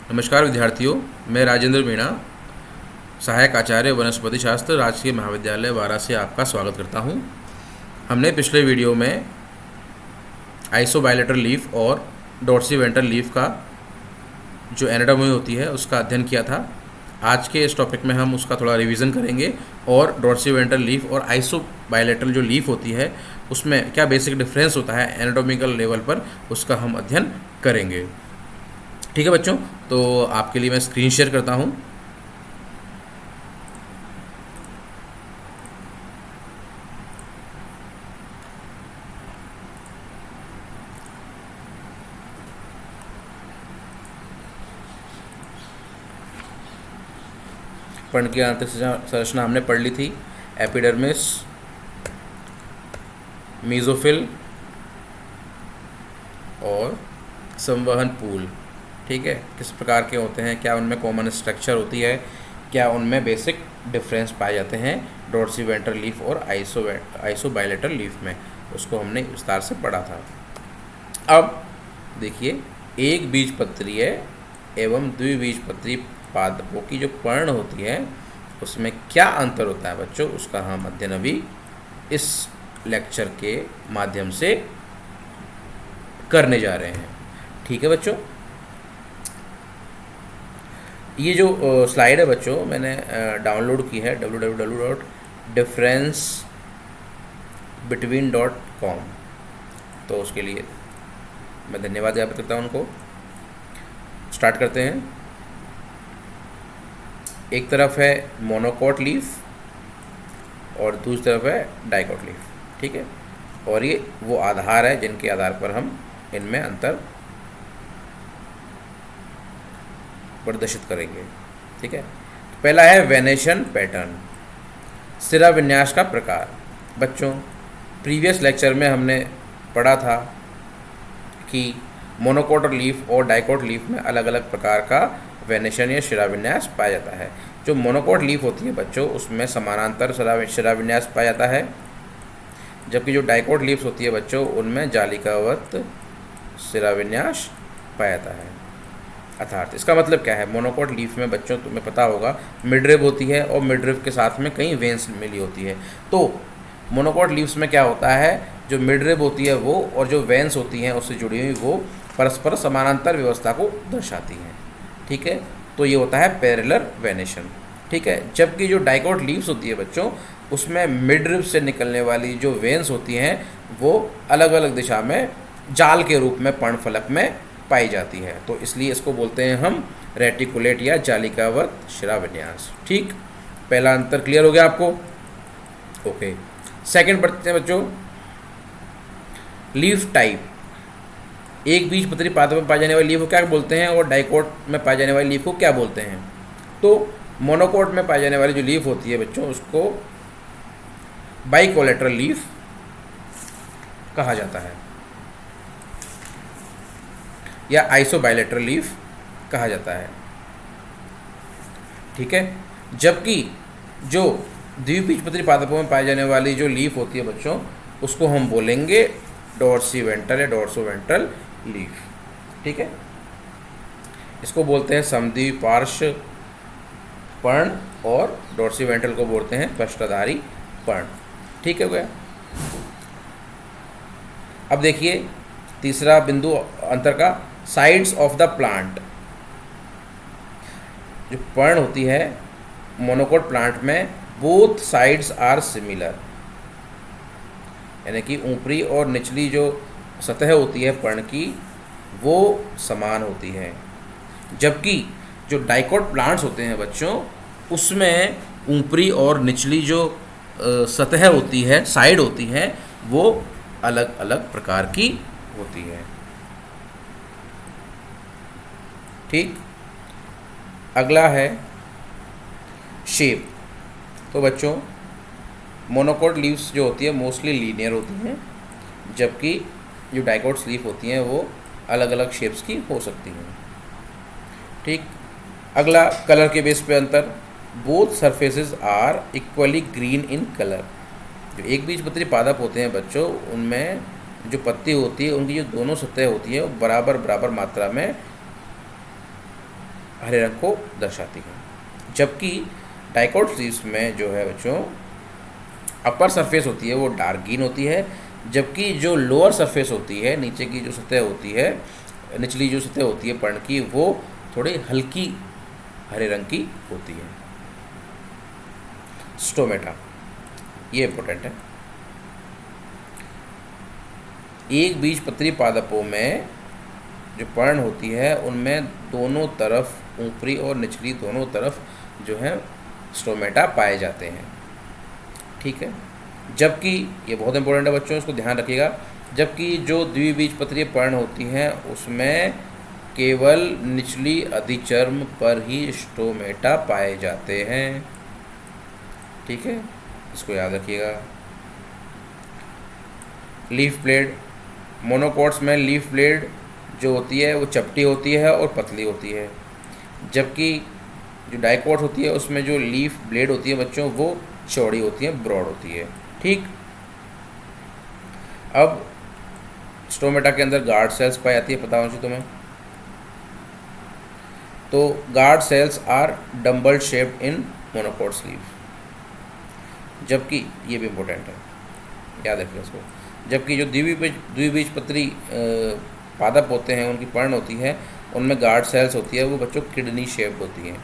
नमस्कार विद्यार्थियों, मैं राजेंद्र मीणा, सहायक आचार्य वनस्पति शास्त्र, राजकीय महाविद्यालय वाराणसी आपका स्वागत करता हूं। हमने पिछले वीडियो में आइसोबायलेटरल लीफ और डॉर्सीवेंट्रल लीफ का जो एनाटॉमी होती है उसका अध्ययन किया था। आज के इस टॉपिक में हम उसका थोड़ा रिवीजन करेंगे और डॉर्सीवेंट्रल लीफ और आइसोबायलेटरल जो लीफ होती है उसमें क्या बेसिक डिफरेंस होता है एनाटॉमिकल लेवल पर, उसका हम अध्ययन करेंगे। ठीक है बच्चों, तो आपके लिए मैं स्क्रीन शेयर करता हूं। पर्ण की आंतरिक संरचना हमने पढ़ ली थी। एपिडर्मिस, मीजोफिल और संवहन पूल। ठीक है, किस प्रकार के होते हैं, क्या उनमें कॉमन स्ट्रक्चर होती है, क्या उनमें बेसिक डिफरेंस पाए जाते हैं डॉर्सीवेंट्रल लीफ और आइसोबायलेटरल लीफ में, उसको हमने विस्तार से पढ़ा था। अब देखिए, एक बीजपत्रीय एवं द्विबीजपत्री पादपों की जो पर्ण होती है उसमें क्या अंतर होता है बच्चों, उसका हम अध्ययन अभी इस लेक्चर के माध्यम से करने जा रहे हैं। ठीक है बच्चों, ये जो स्लाइड है बच्चों मैंने डाउनलोड की है www.differencebetween.com, तो उसके लिए मैं धन्यवाद ज्ञापित करता हूँ उनको। स्टार्ट करते हैं। एक तरफ है मोनोकोट लीफ और दूसरी तरफ है डाइकोट लीफ। ठीक है, और ये वो आधार है जिनके आधार पर हम इनमें अंतर प्रदर्शित करेंगे। ठीक है, तो पहला है वेनेशन पैटर्न, सिरा विन्यास का प्रकार। बच्चों, प्रीवियस लेक्चर में हमने पढ़ा था कि मोनोकोट लीफ और डाइकोट लीफ में अलग अलग प्रकार का वेनेशन या शिराविन्यास पाया जाता है। जो मोनोकोट लीफ होती है बच्चों उसमें समानांतर शिराविन्यास पाया जाता है, जबकि जो डाइकोट लीफ्स होती है बच्चों उनमें जालिकावत शिराविन्यास पाया जाता है। अर्थात इसका मतलब क्या है, मोनोकोट लीफ में बच्चों तुम्हें पता होगा मिडरिब होती है और मिडरिब के साथ में कई वेन्स मिली होती है। तो मोनोकोट लीव्स में क्या होता है, जो मिडरिब होती है वो और जो वेन्स होती हैं उससे जुड़ी हुई वो परस्पर समानांतर व्यवस्था को दर्शाती हैं। ठीक है, तो ये होता है पैरेलल वेनेशन। ठीक है, जबकि जो डाइकोट लीव्स होती है बच्चों उसमें मिडरिब से निकलने वाली जो वेन्स होती हैं वो अलग अलग दिशा में जाल के रूप में पर्णफलक में पाई जाती है, तो इसलिए इसको बोलते हैं हम रेटिकुलेट या जालिकावत शिराविन्यास। ठीक, पहला अंतर क्लियर हो गया आपको। ओके, सेकंड पढ़ते हैं बच्चों, लीफ टाइप। एक बीजपत्री पादप में पाई जाने वाली लीफ को क्या बोलते हैं और डाइकोट में पाई जाने वाली लीफ को क्या बोलते हैं। तो मोनोकोट में पाई जाने वाली जो लीफ होती है बच्चों उसको बाइकोलेटरल लीफ कहा जाता है या आइसोबायलेटरल लीफ कहा जाता है। ठीक है, जबकि जो द्विबीजपत्री पादपों में पाई जाने वाली जो लीफ होती है बच्चों उसको हम बोलेंगे डॉर्सीवेंट्रल या डॉर्सोवेंट्रल लीफ। ठीक है, इसको बोलते हैं समद्विपार्श्व पर्ण और डॉर्सीवेंट्रल को बोलते हैं पृष्ठधारी पर्ण। ठीक है गया। अब देखिए तीसरा बिंदु अंतर का, साइड्स ऑफ द प्लांट। जो पर्ण होती है मोनोकोट प्लांट में बोथ साइड्स आर सिमिलर, यानी कि ऊपरी और निचली जो सतह होती है पर्ण की वो समान होती है, जबकि जो डाइकोट प्लांट्स होते हैं बच्चों उसमें ऊपरी और निचली जो सतह होती है, साइड होती है, वो अलग अलग प्रकार की होती है। ठीक, अगला है शेप। तो बच्चों मोनोकोट लीव्स जो होती है मोस्टली लीनियर होती हैं, जबकि जो डाइकोट लीफ होती हैं वो अलग अलग शेप्स की हो सकती हैं। ठीक, अगला कलर के बेस पे अंतर, both surfaces are equally green in colour. जो एक बीजपत्री पादप होते हैं बच्चों उनमें जो पत्ती होती है उनकी जो दोनों सतह होती है वो बराबर मात्रा में हरे रंग को दर्शाती हैं। जबकि डाइकोट लीव्स में जो है बच्चों अपर सरफेस होती है वो डार्क ग्रीन होती है, जबकि जो लोअर सरफेस होती है, नीचे की जो सतह होती है, निचली जो सतह होती है पर्ण की, वो थोड़ी हल्की हरे रंग की होती है। स्टोमेटा, ये इंपॉर्टेंट है। एक बीजपत्री पादपों में जो पर्ण होती है उनमें दोनों तरफ, ऊपरी और निचली दोनों तरफ जो है स्टोमेटा पाए जाते हैं। ठीक है, जबकि ये बहुत इंपॉर्टेंट है बच्चों, इसको ध्यान रखिएगा। जबकि जो द्विबीजपत्रीय पर्ण होती हैं उसमें केवल निचली अधिचर्म पर ही स्टोमेटा पाए जाते हैं। ठीक है, इसको याद रखिएगा। लीफ ब्लेड, मोनोकोट्स में लीफ ब्लेड जो होती है वो चपटी होती है और पतली होती है, जबकि जो डाइकोट होती है उसमें जो लीफ ब्लेड होती है बच्चों वो चौड़ी होती है, ब्रॉड होती है। ठीक, अब स्टोमेटा के अंदर गार्ड सेल्स पाई जाती है, पता होना चाहिए तुम्हें। तो guard cells are dumbbell shaped in monocot leaf, जबकि ये भी इम्पोर्टेंट है, याद रखिए इसको। जबकि जो द्विबीजपत्री पादप होते हैं उनकी पर्ण होती है उनमें गार्ड सेल्स होती है वो बच्चों किडनी शेप्ड होती हैं।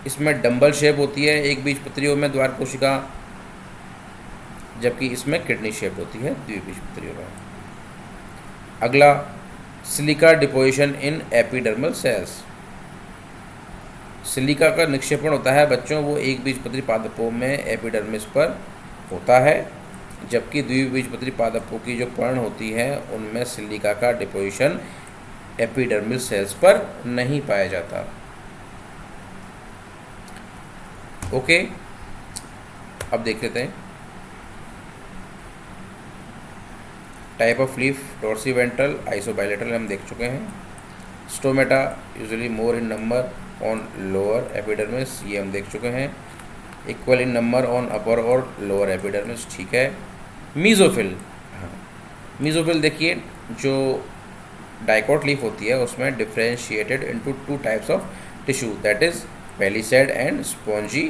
इसमें डंबल शेप होती है एक बीजपत्रियों में द्वार कोशिका, जबकि इसमें किडनी शेप होती है द्विबीजपत्रियों में। अगला, silica deposition in epidermal cells. Silica का निक्षेपण होता है बच्चों वो एक बीजपत्री पादपों में एपिडर्मिस पर होता है, जबकि द्विबीजपत्री पादपों की जो पर्ण होती है उनमें सिलिका का डिपोजिशन एपिडर्मल सेल्स पर नहीं पाया जाता। ओके, अब देख लेते हैं टाइप ऑफ लीफ, डॉर्सीवेंट्रल, आइसोबाइलेटरल हम देख चुके हैं। Stomata usually more in number on lower epidermis, ये हम देख चुके हैं। इक्वल इन नंबर ऑन अपर और लोअर एपिडर्मिस, ठीक है। मीजोफिल, हाँ मीजोफिल देखिए, जो डाइकोट लीफ होती है उसमें differentiated into two types of tissue, that is palisade and spongy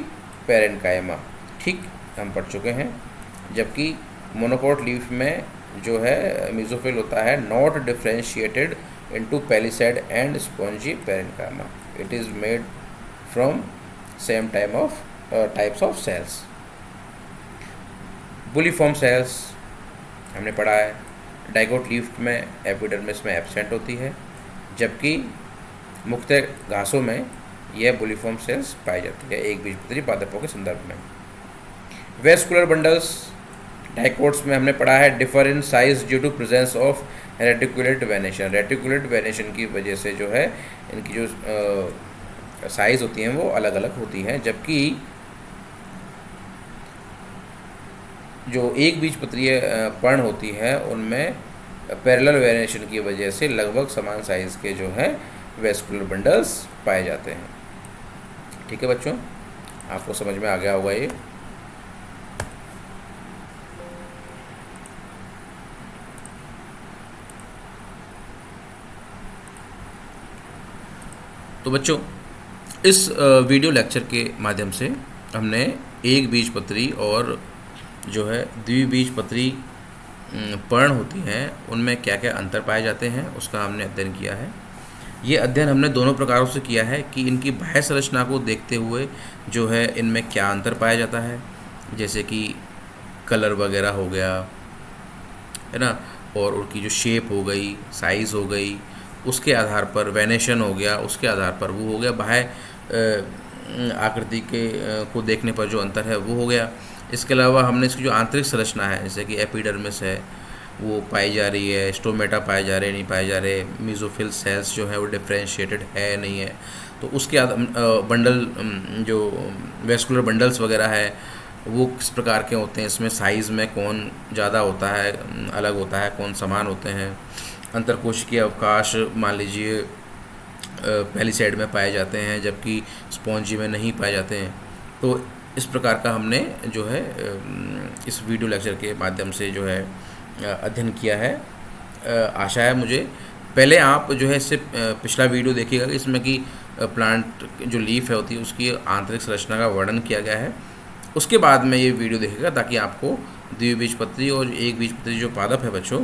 parenchyma, ठीक, हम पढ़ चुके हैं। जबकि मोनोकोट लीफ में जो है मीजोफिल होता है not differentiated into palisade and spongy parenchyma, it is made from same types of cells. Bulliform cells हमने पढ़ा है, डाइकोट लीफ में एपिडर्मिस में एब्सेंट होती है, जबकि मुख्य घासों में यह बुलीफॉर्म सेल्स पाई जाती है एक बीजपत्री पादपों के संदर्भ में। वेस्कुलर बंडल्स डाइकोट्स में हमने पढ़ा है differ in size due to presence of reticulate venation. Reticulate venation की वजह से जो है इनकी जो साइज़ होती हैं वो अलग अलग होती हैं, जबकि जो एक बीजपत्रीय पर्ण होती है उनमें पैरेलल वेरिएशन की वजह से लगभग समान साइज़ के जो हैं वेस्कुलर बंडल्स पाए जाते हैं। ठीक है बच्चों, आपको समझ में आ गया होगा ये। तो बच्चों, इस वीडियो लेक्चर के माध्यम से हमने एक बीजपत्री और जो है द्विबीजपत्री पर्ण होती हैं उनमें क्या क्या अंतर पाए जाते हैं उसका हमने अध्ययन किया है। ये अध्ययन हमने दोनों प्रकारों से किया है कि इनकी बाह्य संरचना को देखते हुए जो है इनमें क्या अंतर पाया जाता है, जैसे कि कलर वगैरह हो गया है ना, और उनकी जो शेप हो गई, साइज़ हो गई, उसके आधार पर वेनेशन हो गया, उसके आधार पर वो हो गया, बाह्य आकृति के को देखने पर जो अंतर है वो हो गया। इसके अलावा हमने इसकी जो आंतरिक संरचना है जैसे कि एपिडर्मिस है वो पाई जा रही है, स्टोमेटा पाए जा रहे नहीं पाए जा रहे, मीजोफिल सेल्स जो है वो डिफ्रेंशिएटेड है नहीं है, तो उसके बंडल जो वेस्कुलर बंडल्स वगैरह है वो किस प्रकार के होते हैं, इसमें साइज़ में कौन ज़्यादा होता है, अलग होता है, कौन समान होते हैं। अंतरकोशिकीय अवकाश मान लीजिए पहली साइड में पाए जाते हैं जबकि स्पॉन्जी में नहीं पाए जाते हैं। तो इस प्रकार का हमने जो है इस वीडियो लेक्चर के माध्यम से जो है अध्ययन किया है। आशा है मुझे पहले आप जो है इससे पिछला वीडियो देखिएगा कि इसमें कि प्लांट जो लीफ है होती है उसकी आंतरिक संरचना का वर्णन किया गया है। उसके बाद में ये वीडियो देखिएगा ताकि आपको द्विबीजपत्री और एक बीजपत्री जो पादप है बच्चों,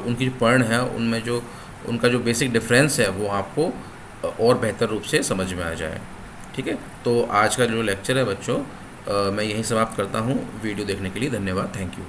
उनकी जो पर्ण है उनमें जो उनका जो बेसिक डिफरेंस है वो आपको और बेहतर रूप से समझ में आ जाए। ठीक है, तो आज का जो लेक्चर है बच्चों मैं यहीं समाप्त करता हूँ। वीडियो देखने के लिए धन्यवाद। Thank you.